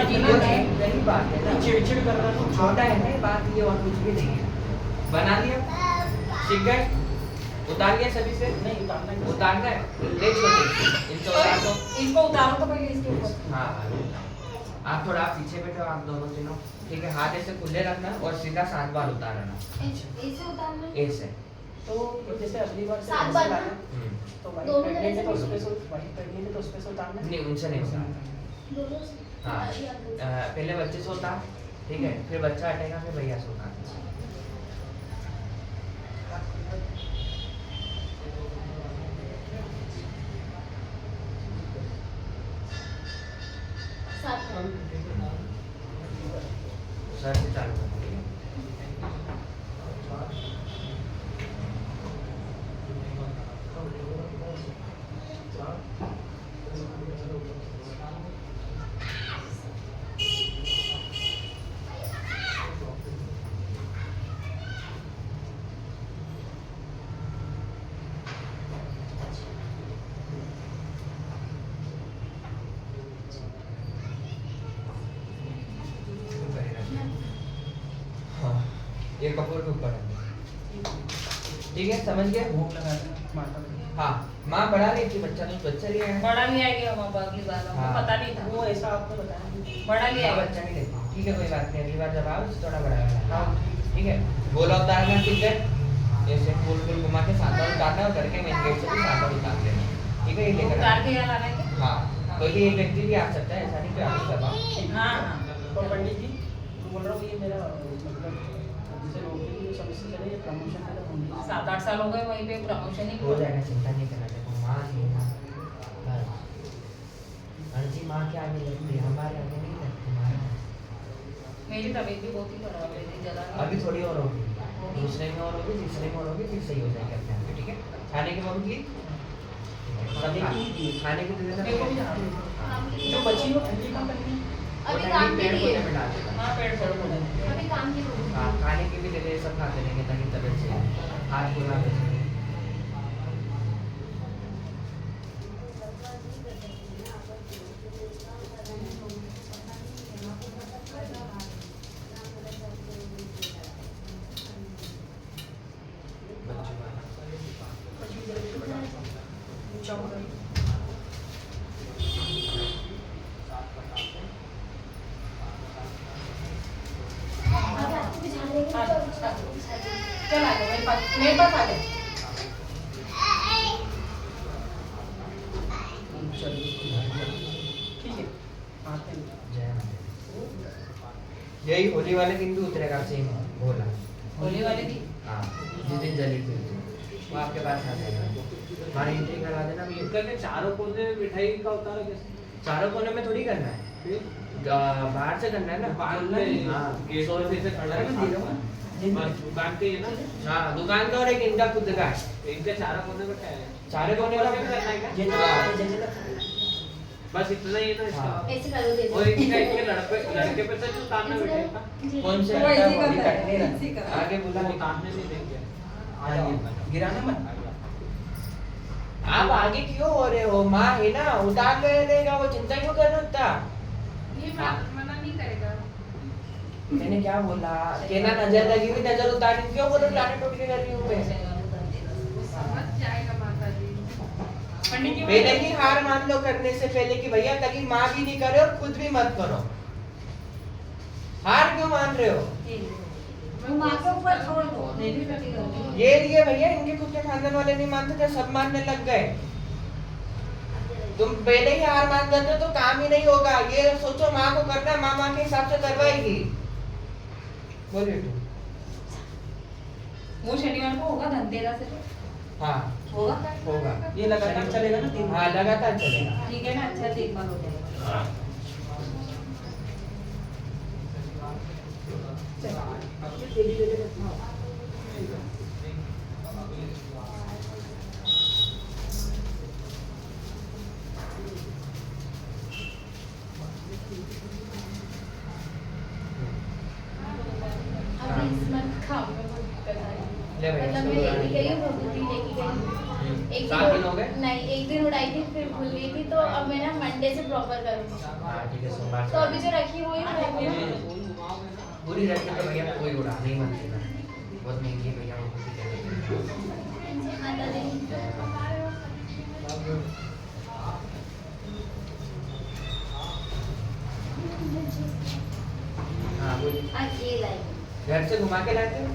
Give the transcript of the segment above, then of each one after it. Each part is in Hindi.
जीना है, यही बात है ना। चिड़चिड़ करना तो छोटा है ना ये बात, ये और कुछ भी नहीं है। बना लिया, सीख गए, उतार लिया सभी से, नहीं उतारना है। उतारना है, ले छोटे इनसे उतार दो। इसको उतारो तो पहले इसके ऊपर। हाँ आप थोड़ा पीछे बैठो, आप दोनों तीनों, ठीक है। हाथ ऐसे खुले रखना और सीधा 7 बार उतारना, ऐसे उतारना है? ऐसे। तो जैसे अगली बार से 7 ऐसे बार ना? लाना, तो वही दोनों प्रेग्नेंट है तो तरह से? उसपे से, वही प्रेग्नेंट है तो उसपे से उतारना है। नहीं उनसे नहीं उतारना। दोनों से? हाँ या दो से? पहले बच्चे से उतार, ठीक है, फिर बच्चा हटेगा, फिर भैया से उतार। सात बार। सर से चालू करना, ठीक है। हाँ ये कपूर के ऊपर है, ठीक है, समझ गए। भूख लगा देना माता को। हाँ माँ बढ़ा रही थी, बच्चा तो बच्चा लिया है। बड़ा नहीं आएगी हम अगली बार, हमको हाँ। पता नहीं था। वो ऐसा आपको बताया नहीं। बड़ा नहीं हाँ, आएगा। बच्चा नहीं लेती, ठीक है, कोई बात नहीं, अगली बार जब आओ तो थोड़ा बड़ा वाला, हाँ ठीक है। गोला उतारना, ठीक है, ऐसे गोल गोल घुमा के 7 बार उतारना और करके मेन गेट से भी 7 बार उतार लेना, ठीक है। ये लेकर उतार आना। के यहाँ लाना है क्या? हाँ कोई भी एक व्यक्ति भी आ सकता है, ऐसा नहीं कि आप सब आओ। हाँ हाँ। तो पंडित जी बोल रहा हूँ ये मेरा मतलब जैसे नौकरी की समस्या चले, ये प्रमोशन मेरा होने 7-8 साल हो गए वहीं पे प्रमोशन ही हो जाएगा, चिंता नहीं करना। देखो माँ है ना, बस अर्जी माँ के आगे लगती है, हमारे आगे नहीं लगती। हमारे मेरी तबीयत भी बहुत ही खराब है, जला अभी थोड़ी और होगी, दूसरे में और होगी, तीसरे में और होगी, फिर सही हो जाएगी अपने आप, ठीक है। खाने की मम्मी सब खाने की दे मेरे को भी देना। हाँ। जो बची वो ठंडी कहाँ करनी है? वो अभी ठंडी काम के पेड़ लिए। पौधे में डाल देना। हाँ पेड़ पेड़ पौधे। पौधे। अभी काम की होगी। हाँ खाने की भी दे दे, सब खाते रहेंगे ताकि तबीयत सही रहे। हाथ धोना वैसे। अभी आपको भी झाड़ देंगे हाँ, तो हाँ। चल आ जाओ मेरे पास आ जाओ। ठीक है आते हैं। जय माता। यही होली वाले दिन भी उतरेगा सेम भोला। होली वाले की हाँ जिस दिन जली थी वो आपके पास आ जाएगा। हमारी एंट्री करा देना भी। करके चारों कोने में मिठाई का उतारा कैसे? चारों कोने में थोड़ी करना है, बाहर से करना है ना। बाहर में हाँ गेट से खड़ा है मंदिरों में। दुकान के है ना? हाँ दुकान का और एक इनका खुद का है। इनके चारों कोने में क्या है? चारों कोने ऊपर का से भी करना है क्या? हाँ। बस इतना ही है ना इसका? हाँ। ऐसे करो दे और इनका इनके लड़के पे से जो उतारना मिठाई का? कौन से वो ऐसे वो अभी करता है, कटने ऐसे रहा। करता है। आगे बोला वो उतारने नहीं देंगे। गिराना मत। आप आगे क्यों हो रहे हो? माँ है ना, उतार लेगा, वो चिंता क्यों कर रहे हो इतना? ये हाँ। मना नहीं करेगा। मैंने क्या बोला? कहना नजर लगी हुई, नजर उतारनी क्यों बोलो? लाने टोट के कर रही हूँ मैं। समझ जाएगा माता जी। पंडित जी पहले ही हार मान लो करने से पहले कि भैया कभी माँ भी नहीं करे और खुद भी मत करो। हार क्यों मान रहे हो? मैं माँ के ऊपर छोड़ दो, मेरी बेटी गलती है। ये लिए भैया, इनके खुद के खानदान वाले नहीं मानते थे, सब मानने लग गए। तुम पहले ही हार मान जाते हो तो काम ही नहीं होगा। ये सोचो माँ को करना है, माँ के हिसाब से करवाएगी। बोलिए तू। वो शनिवार को होगा धनतेरस से। हाँ होगा होगा। ये लगातार चलेगा ना 3 हाँ लगातार चलेगा। ठीक है ना, अच्छा देखभाल हो जाएगा। अभी इस मत खाओ में बहुत दिक्कत आ रही ले है। भैया, मतलब इसको मैं बुला लेके लीजिए। गई हूँ भभूति लेके गई। एक 7 दिन हो गए? नहीं, एक दिन उड़ाई थी फिर भूल गई थी, तो अब मैं ना मंडे से प्रॉपर करूँगी। हाँ ठीक है सोमवार तो अभी जो रखी हुई है पूरी रखी तो भैया कोई उड़ा नहीं बनती ना, बहुत महंगी है भैया वो पूरी कहते माता दी हाँ बोलिए। ये लाई घर से घुमा के लाते हो?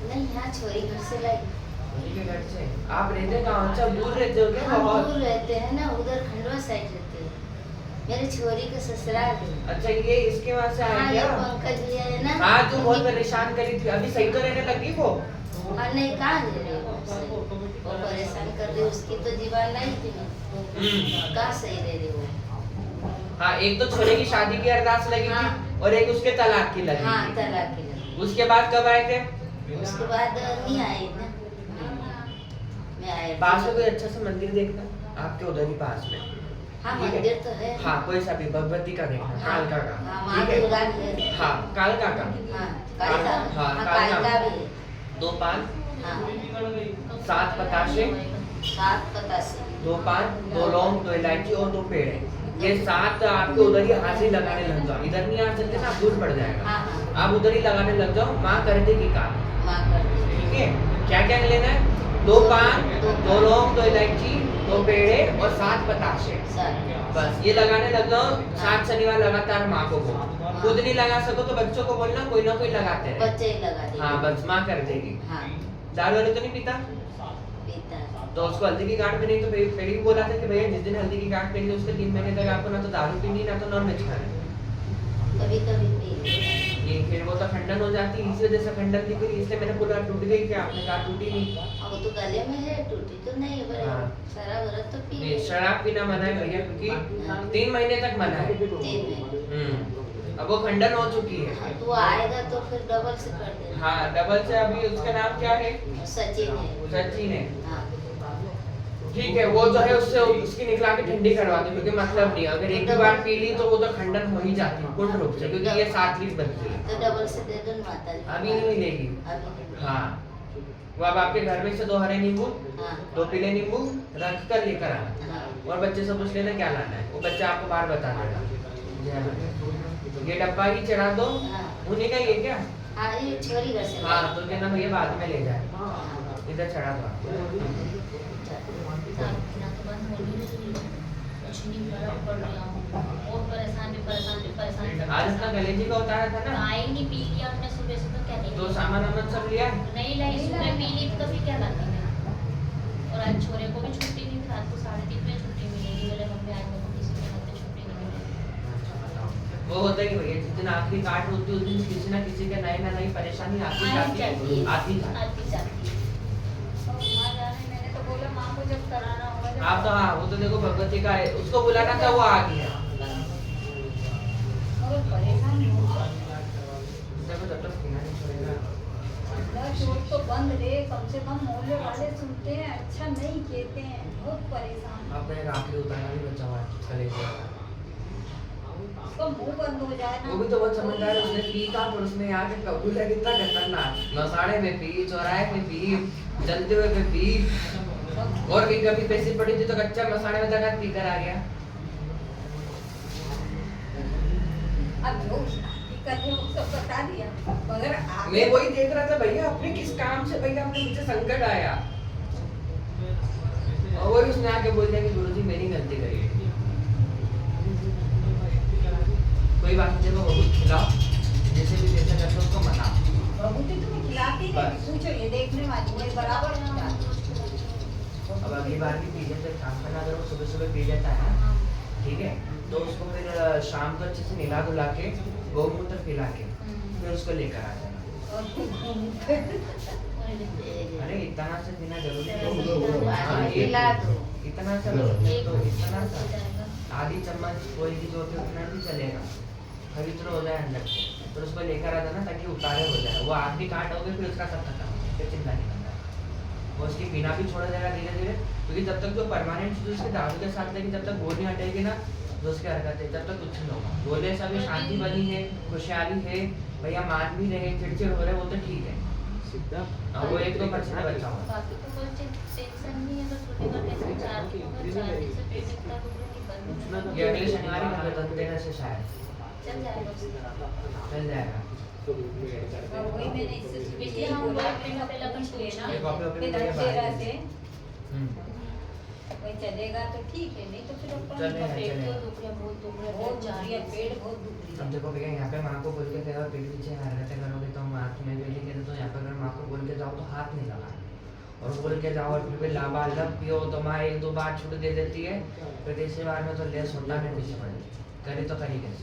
नहीं यहाँ छोरी घर से लाई उन्हीं के घर से। आप रहते कहाँ? अच्छा दूर रहते हो क्या हम बहुत? दूर रहते हैं ना, उधर खंडवा साइड रहते हैं। मेरी छोरी का ससुराल है। अच्छा ये इसके वहाँ से आए हाँ ये क्या? पंकज भैया है ना। हाँ तू बहुत परेशान करी थी, अभी सही तो रहने लगी वो? हाँ नहीं कहाँ दे रही वो सही। वो परेशान कर रही, उसकी तो जीवन नहीं थी ना। कहाँ सही रह रही वो। हाँ एक तो छोरे की शादी की अरदास लगी हाँ। थी और एक उसके तलाक की लगी हाँ थी। तलाक की लगी। उसके बाद कब आए थे? उसके बाद नहीं आई ना। मैं आया पास में कोई अच्छा सा मंदिर देखना, आपके उधर ही पास में। हाँ ठीक है? मंदिर तो है। हाँ कोई सा भी भगवती का देखना, हाँ, कालका का। हाँ माँ ठीक है? दुर्गा है। हाँ कालका का। हाँ कालिका। हाँ, हाँ कालिका। कालिका भी है। 2 पान, हाँ 7 बताशे, 7 बतासे। 2 पान, 2 लौंग, 2 इलायची और 2 पेड़े। ये 7 आपके उधर ही हाजिर लगाने लग जाओ, इधर नहीं आ सकते ना, दूर पड़ जाएगा। हाँ हाँ आप उधर ही लगाने लग जाओ, माँ कर देगी काम। माँ कर दी। ठीक है? क्या क्या लेना है? 2 पान, 2 लौंग, 2 इलायची, 2 पेड़े और 7 बताशे। बस ये लगाने लग जाओ, 7 शनिवार लगातार माँ को बोलो। खुद नहीं लगा सको तो बच्चों को बोलना, कोई ना कोई लगाते रहे। बच्चे ही लगा देंगे। हाँ बस माँ कर देगी। हाँ दारू वाले तो नहीं पीता? पीता है। तो उसको हल्दी की गांठ पहनी तो पहले भी बोला था कि भैया जिस दिन हल्दी की गांठ पहनी उसके 3 महीने तक आपको ना तो दारू पीनी ना तो नॉन वेज खाना। कभी कभी पी लेते हैं। ये फिर वो तो खंडन हो जाती, इसी वजह से खंडन दिख रही, इसलिए मैंने बोला टूट गई क्या? आपने कहा टूटी नहीं। अब वो तो गले में है, टूटी तो नहीं है, पर हाँ। सारा व्रत तो पी नहीं लेते हैं। शराब पीना मना है भैया, क्योंकि 3 महीने तक मना है। 3 महीने। अब वो खंडन हो चुकी है। हाँ, तो वो आएगा तो फिर डबल से कर देना। हाँ डबल से। अभी उसका नाम क्या है? सचिन है। सचिन है। हाँ ठीक है वो जो है उससे उसकी निकला के ठंडी करवा दो, क्योंकि मतलब नहीं अगर एक ही बार पी ली तो वो तो खंडन हो ही जाती है पूर्ण रूप से, क्योंकि ये 7 लीटर बनती है। तो डबल से दे दो ना माता जी। अभी नहीं मिलेगी। अभी हाँ वो अब आपके घर में से 2 हरे नींबू, हाँ 2 पीले नींबू रख कर लेकर आना, हाँ और बच्चे से पूछ लेना क्या लाना है, वो बच्चा आपको बाहर बता देगा। ये डब्बा ही चढ़ा दो, हाँ उन्हीं का ही है क्या? हाँ ये छोरी घर से हाँ तो कहना भैया बाद में ले जाए, हाँ। इधर चढ़ा दो आप। और परेशान आज अपना गलेजी का उतारा था ना, चाय नहीं पी लिया हमने सुबह से, तो क्या नहीं तो सामान वामान सब लिया। नहीं लाई, सुबह पी ली तो फिर क्या करती मैं। और आज छोरे को भी छुट्टी नहीं थी, रात को 3:30 बजे छुट्टी मिलेगी, बोले मम्मी आज मेरे को किसी के घर पे छुट्टी नहीं मिलेगी। वो होता है कि भैया जिस दिन आखिरी काट होती है उस दिन किसी ना किसी के नई ना नई परेशानी आती जाती है, आती जाती है। आती जाती माँ जाने, मैंने तो बोला माँ को जब कराना होगा जब आप तो हाँ वो तो देखो भगवती का है, उसको बुलाना था वो आ गया। और परेशान हो देखो जब तक पीना नहीं छोड़ेगा। चोट तो बंद रे, कम से कम मोहल्ले वाले सुनते हैं, अच्छा नहीं कहते हैं, बहुत परेशान। अब एक आखिरी उतारना भी बचा हुआ है कलेजे का। उसका मुंह बंद हो जाए ना। वो भी तो बहुत समझदार है, उसने पी था पर उसने यहाँ के कबूल है कितना खतरनाक, नौसाड़े में पी, चौराहे में पी, चलते हुए पे पी, और कहीं कभी पैसे पड़ी थी तो कच्चा मसाले में जगह पी कर आ गया। अब जो दिक्कत है वो सब बता दिया, मगर आगे मैं वही देख रहा था भैया अपने किस काम से भैया अपने मुझे संकट आया, और वही उसने आके बोल दिया कि गुरुजी मेरी गलती करी है। कोई बात नहीं, वो बहुत खिलाओ, जैसे भी जैसा करते उसको मना। बहूती तुम्हें खिलाती है, बस। पूछो ये देखने वाली है बराबर खिलाती। अब अगली बार भी पी जाते काम करना, अगर वो सुबह सुबह पी जाता है ना, ठीक है, तो उसको फिर शाम को अच्छे से नहला धुला के गौमूत्र पिला के फिर उसको लेकर आ जाना। अरे इतना से पीना जरूरी है। हाँ, पिला दो। इतना सा तो इतना सा आधी चम्मच कोई की जो होती है उतना भी चलेगा, पवित्र हो जाए अंदर से, फिर उसको लेकर आ जाना ताकि उतारे हो जाए। वो आखिरी काट हो गए फिर उसका सब खत्म, फिर चिंता नहीं करना। वो उसकी पीना भी छोड़ा जाएगा धीरे धीरे, क्योंकि जब तक जो परमानेंट चीज उसके दारू के साथ लेगी जब तक वो नहीं हटेगी ना, जो उसकी हरकत है जब तक कुछ नहीं होगा। बोले सभी शांति बनी है, खुशहाली है, भैया मान भी रहे, चिड़चिड़ हो रहे, वो तो ठीक है, हाँ, वो 1-2% बचा हुआ। बाकी तो कोई टेंशन नहीं है, बस छोटे का टेंशन 4 दिन होगा, 4 दिन से पेट इतना दुख रहा है कि बंद हो ये अगले शनिवार ही कर धनतेरस से शायद चल जाएगा उसका। चल जाएगा। और वही मैंने इससे इसलिए हम बोला लोग अपने पहले अपन पूछना ये कॉपी कि वॉपी लेके बाहर धनतेरस से हम्म। कोई चलेगा तो ठीक है, नहीं तो फिर अपन चलेगा, पेट चलेगा। तो दुख रहा है, बहुत दुख रहा है, बहुत जा दुख रही है, पेट बहुत दुख रही अब है। देखो भैया यहाँ पे माँ को बोल के गए और पेट पीछे हरकतें करोगे तो हम हाथ में बेली के तो यहाँ पे अगर माँ को बोल के जाओ तो हाथ नहीं लगा और बोल के जाओ और फिर लाबा लब पियो तो माँ 1-2 बार छूट दे देती है, फिर तीसरी बार में तो लेस होता नहीं पीछे पड़ेगी, करी तो करी कैसे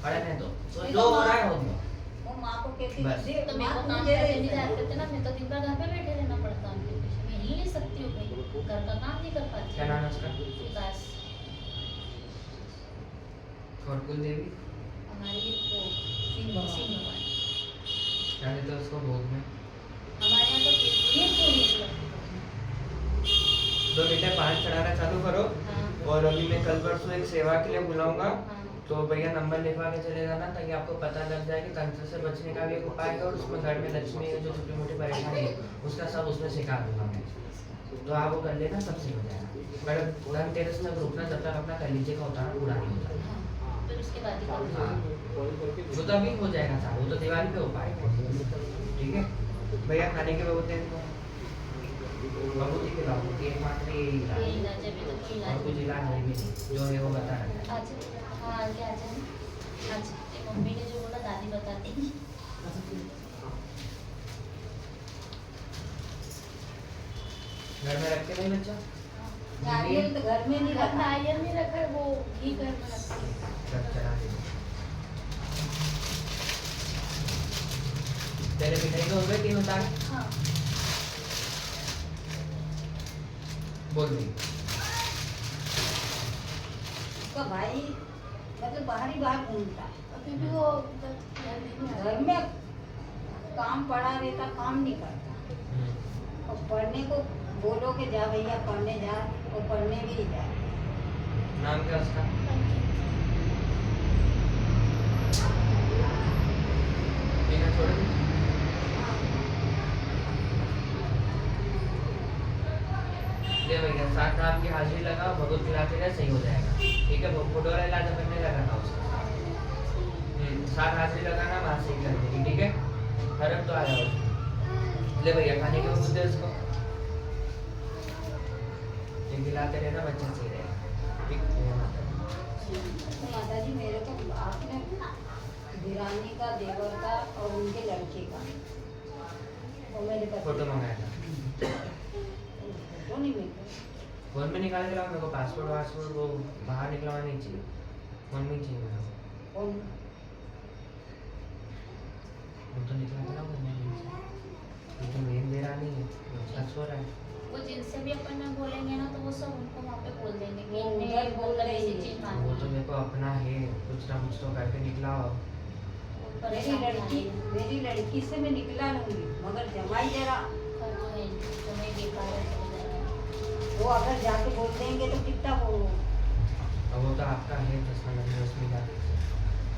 खड़े नहीं तो जो हो रहा है हो गया। वो माँ को कहती बस। देख, तो मेरे को माँ काम तुझे करने नहीं जाया करते ना, मैं तो दिन भर घर पे बैठे रहना पड़ता है उनके पीछे, मैं हिल नहीं सकती हूँ कहीं, घर का काम नहीं कर पाती। क्या नाम है उसका? विकास। और कुलदेवी हमारी वो सिंह भगवान। क्या देते हैं उसको भोग में? हमारे यहाँ तो खीर पूरी लगती है। 2 मीटर 5 चढ़ाना चालू करो हाँ। और अभी मैं कल परसों एक सेवा के लिए बुलाऊंगा हाँ। तो भैया नंबर लिखवा के चले जाना ताकि आपको पता लग जाए कि तंत्र से बचने का भी एक उपाय है और उसमें घर में लक्ष्मी है जो छोटी मोटी परेशानी है उसका सब उसमें सिखा दूंगा मैं, तो आप वो कर लेना, सब सही हो जाएगा। मैडम धनतेरस में रुकना जब तक अपना कर लीजिएगा उतारना पूरा नहीं होता। हाँ, फिर उसके बाद ही करूँगी। हाँ वो तो अभी हो जाएगा चालू, वो तो दिवाली पे उपाय है, ठीक है भैया। खाने के बहुत देर बबूती के लाओ, एकमात्र यही ये इलाज है। इलाज अभी तो कोई और इलाज कुछ इलाज है भी नहीं, जो है वो बता रहा है। आज हाँ आगे आ जाए। आज मम्मी ने जो बोला दादी बताती। घर में रख के नहीं बच्चा नारियल तो घर में नहीं रखना। नारियल नहीं रखा है, वो घी घर में रखा है। सब चला दे। तेरे मिठाई तो हो गए 3 उतार हाँ। बोल दी। उसका भाई मतलब बाहर ही बाहर घूमता है, अभी भी वो घर नहीं आ घर में काम पड़ा रहता, काम नहीं करता। और पढ़ने को बोलो कि जा भैया पढ़ने जा, वो पढ़ने भी नहीं जाए। नाम क्या उसका? ठीक है छोड़ दे। ले भैया 7 नाम की हाजिरी लगाओ, भगवत खिलाते रहे, सही हो जाएगा, ठीक है। फोटो वाला इलाज अपन ने लगाना उसका। 7 हाजिरी लगाना, वहाँ सही कर देगी, ठीक है। फर्क तो आ जाओ। ले भैया खाने के बाद दे उसको, ये खिलाते रहना, बच्चा सही रहेगा, ठीक है। तो माता जी मेरे को आपने वीरानी का, देवर का और उनके लड़के का वो मेरे पति फोटो मंगाया था, फोटो नहीं मिलते। फोन में निकाल के लाओ, मेरे को पासपोर्ट वो बाहर निकलवा नहीं चाहिए, फोन में ही चाहिए मेरे को। फोन वो तो निकला था ना फोन में, लेकिन मेन दे रहा नहीं है, उसका सो रहा है। वो जिनसे भी अपन में बोलेंगे ना तो वो सब उनको वहाँ पे बोल देंगे कि वो इनने उधर बोल मतलब रही ऐसी है। चीज वो मांगी तो मेरे को अपना है, कुछ ना कुछ तो करके निकला हो। मेरी लड़की से मैं निकला लूंगी, मगर जमाई जरा वो अगर जाके बोल देंगे तो कितना वो अब वो तो आपका है, चश्मा लगे उसमें क्या देख सकते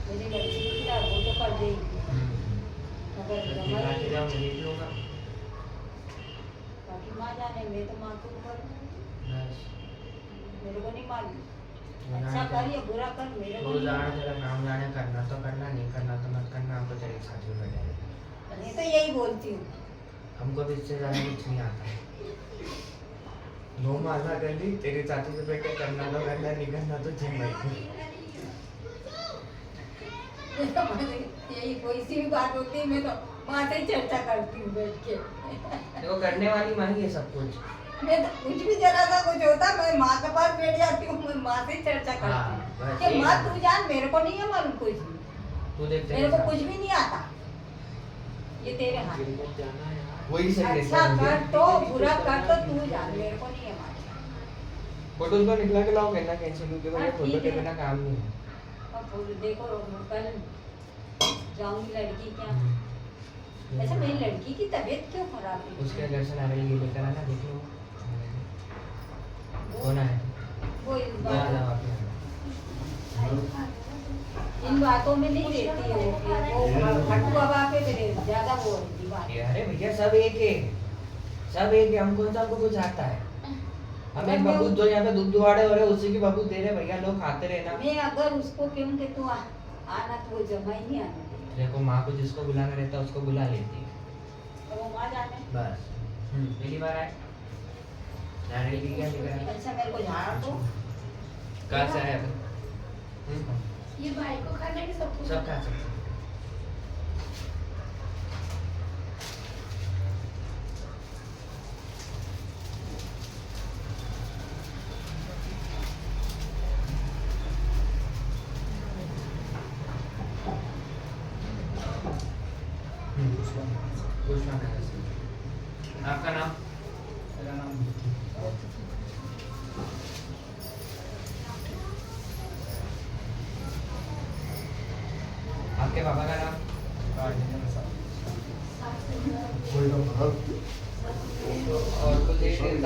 मेरी लड़की निकला वो तो कर देगी, हैं। मगर निकाल के जमाई जाओ, मैं देख लूँगा। बाकी माँ जाने, मैं तो माँ के ऊपर हूँ, बस मेरे को नहीं मालूम। जाने अच्छा दे। कर या बुरा कर मेरे को वो नहीं जाने मालूम। तेरा काम जाने, करना तो करना, नहीं करना तो मत करना, हमको तेरे साथ ही बैठे। मैं तो यही बोलती हूँ। हमको भी इससे ज़्यादा कुछ नहीं आता। 2 माला कर ली, तेरे चाची से बैठ के करना तो करना, नहीं करना तो जिम बैठ। यही कोई सी भी बात होती है मैं तो माँ से ही चर्चा करती हूँ बैठ के। देखो करने वाली माँ ही है सब कुछ। मैं तो कुछ भी जरा सा कुछ होता मैं माँ के पास बैठ जाती हूँ, मैं माँ से ही चर्चा हाँ, करती बस हूँ कि यही माँ है। तू जान मेरे को नहीं है मालूम कुछ भी, तू देख मेरे को कुछ भी नहीं आता, ये तेरे हाथ में। वही सही अच्छा रहता कर है। तो बुरा कर तो तू जान, मेरे को नहीं है मालूम। फोटो उसको निकला के लाओ, कहना कैंसिल क्योंकि हाँ, मुझे फोटो ठीक के है। बिना काम नहीं है। अब देखो कल जाऊंगी लड़की क्या, अच्छा मेरी लड़की की तबीयत क्यों खराब है? उसके घर से नारियल ये लेकर आना, देख लो कौन है। वो इस आ बार जाओ आप यहाँ। इन बातों में नहीं रहती है वो फटू हवा पे ज्यादा वो रहती बात। ये अरे भैया सब एक है, सब एक है, हम कौन सा हमको कुछ आता है? हमें बबूत जो यहाँ पे दूध दुहाड़े हो रहे उसी की बबूत दे रहे भैया, लोग खाते रहे ना। मैं अगर उसको कहूँ कि तू आना तो वो जमा ही नहीं आने देती। देखो माँ को जिसको बुलाना रहता है उसको बुला लेती है तो वो माँ जाने। बस। पहली बार आए नारियल की क्या दिख रहा है? अच्छा मेरे को झाड़ दो। कहाँ से आया फिर? ये भाई को खाना है कि सबको? सब खा सकते हैं। दुश्मन है ऐसे। आपका नाम? मेरा नाम आपके पापा का नाम? राजेंद्र प्रसाद। साथ में कोई ना